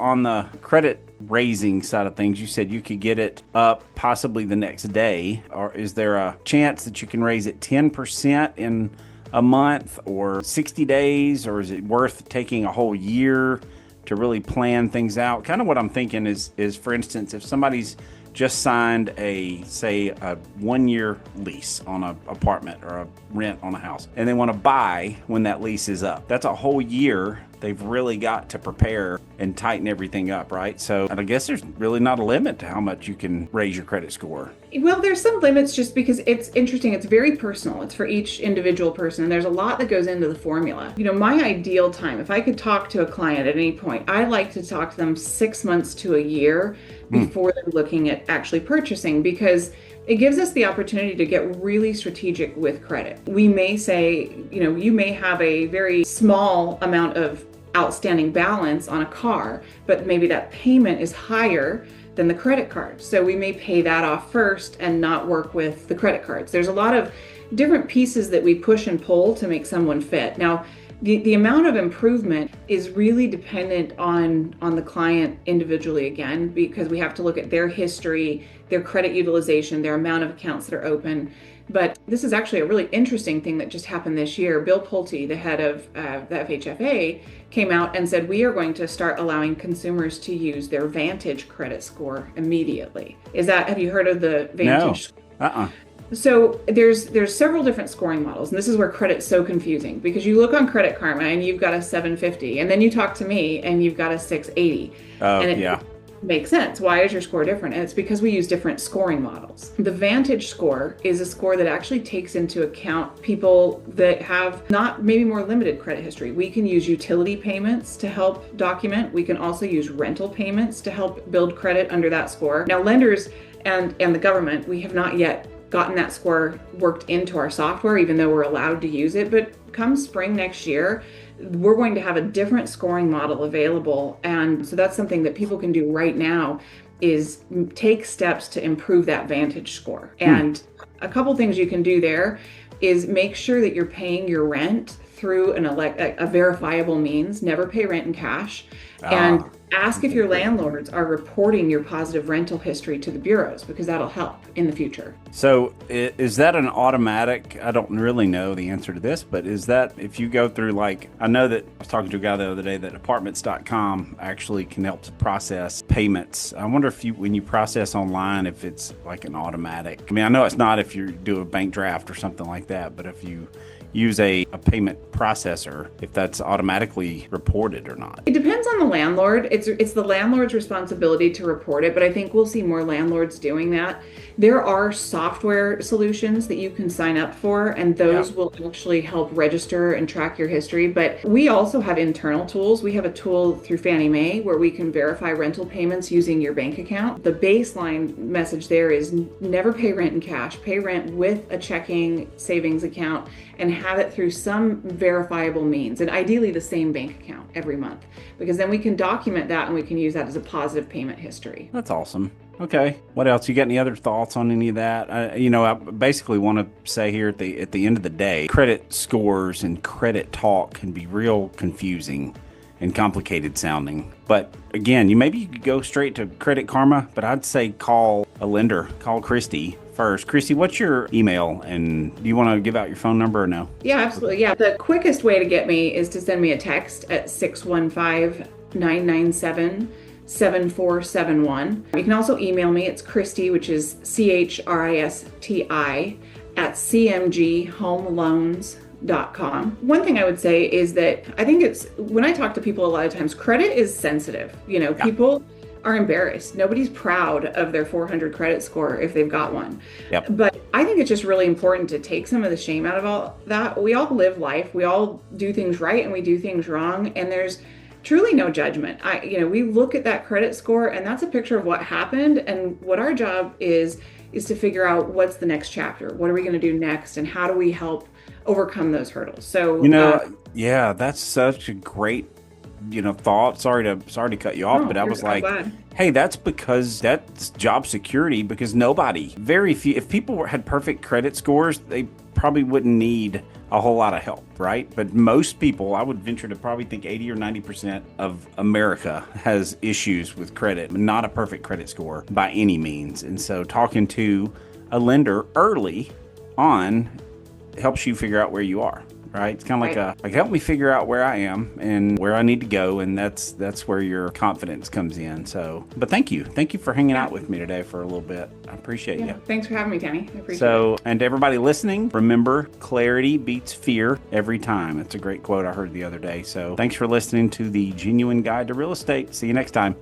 On the credit raising side of things, you said you could get it up possibly the next day. Or is there a chance that you can raise it 10% in a month or 60 days? Or is it worth taking a whole year to really plan things out? Kind of what I'm thinking is for instance, if somebody's just signed say a 1 year lease on an apartment or a rent on a house, and they want to buy when that lease is up, that's a whole year. They've really got to prepare and tighten everything up, right? So I guess there's really not a limit to how much you can raise your credit score. Well, there's some limits just because it's interesting. It's very personal. It's for each individual person. And there's a lot that goes into the formula. My ideal time, if I could talk to a client at any point, I like to talk to them 6 months to a year before they're looking at actually purchasing, because it gives us the opportunity to get really strategic with credit. We may say, you may have a very small amount of outstanding balance on a car, but maybe that payment is higher than the credit card. So we may pay that off first and not work with the credit cards. There's a lot of different pieces that we push and pull to make someone fit. Now, the amount of improvement is really dependent on the client individually, again, because we have to look at their history, their credit utilization, their amount of accounts that are open. But this is actually a really interesting thing that just happened this year. Bill Pulte, the head of the FHFA, came out and said, we are going to start allowing consumers to use their Vantage credit score immediately. Have you heard of the Vantage? No. So there's several different scoring models, and this is where credit's so confusing, because you look on Credit Karma and you've got a 750, and then you talk to me and you've got a 680. And it makes sense. Why is your score different? And it's because we use different scoring models. The Vantage score is a score that actually takes into account people that have not maybe more limited credit history. We can use utility payments to help document. We can also use rental payments to help build credit under that score. Now, lenders and the government, we have not yet gotten that score worked into our software, even though we're allowed to use it. But come spring next year, we're going to have a different scoring model available. And so that's something that people can do right now, is take steps to improve that Vantage score. And a couple things you can do there is make sure that you're paying your rent through a verifiable means. Never pay rent in cash. And ask if your landlords are reporting your positive rental history to the bureaus, because that'll help in the future. So is that an automatic? I don't really know the answer to this, but is that if you go through, like, I know that I was talking to a guy the other day that apartments.com actually can help to process payments. I wonder if when you process online, if it's like an automatic. I mean, I know it's not if you do a bank draft or something like that, but if you use a payment processor, if that's automatically reported or not. It depends on the landlord. It's the landlord's responsibility to report it, but I think we'll see more landlords doing that. There are software solutions that you can sign up for, and those will actually help register and track your history. But we also have internal tools. We have a tool through Fannie Mae where we can verify rental payments using your bank account. The baseline message there is never pay rent in cash. Pay rent with a checking savings account and have it through some verifiable means, and ideally the same bank account every month, because then we can document that and we can use that as a positive payment history. That's awesome. Okay. What else? You got any other thoughts on any of that? I basically want to say here at the end of the day, credit scores and credit talk can be real confusing and complicated sounding. But again, you could go straight to Credit Karma, but I'd say call a lender, call Christi first. Christi, what's your email, and do you want to give out your phone number or no? Yeah, absolutely. Yeah. The quickest way to get me is to send me a text at 615-997-7471. You can also email me. It's Christi, which is CHRISTI at cmghomeloans.com. One thing I would say is that I think when I talk to people, a lot of times credit is sensitive. People are embarrassed. Nobody's proud of their 400 credit score if they've got one. Yep. But I think it's just really important to take some of the shame out of all that. We all live life. We all do things right and we do things wrong. And there's truly no judgment. We look at that credit score, and that's a picture of what happened. And what our job is to figure out what's the next chapter. What are we going to do next? And how do we help overcome those hurdles? So, that's such a great thought. Sorry to cut you off, but I was like, hey, that's job security, because very few, if people had perfect credit scores, they probably wouldn't need a whole lot of help, right? But most people, I would venture to probably think 80 or 90% of America has issues with credit, not a perfect credit score by any means. And so talking to a lender early on helps you figure out where you are. Right? It's kind of like help me figure out where I am and where I need to go, and that's where your confidence comes in. So, but thank you for hanging out with me today for a little bit. I appreciate you. Thanks for having me, Tanny. I appreciate it. And to everybody listening, remember, clarity beats fear every time. That's a great quote I heard the other day. So, thanks for listening to the Genuine Guide to Real Estate. See you next time.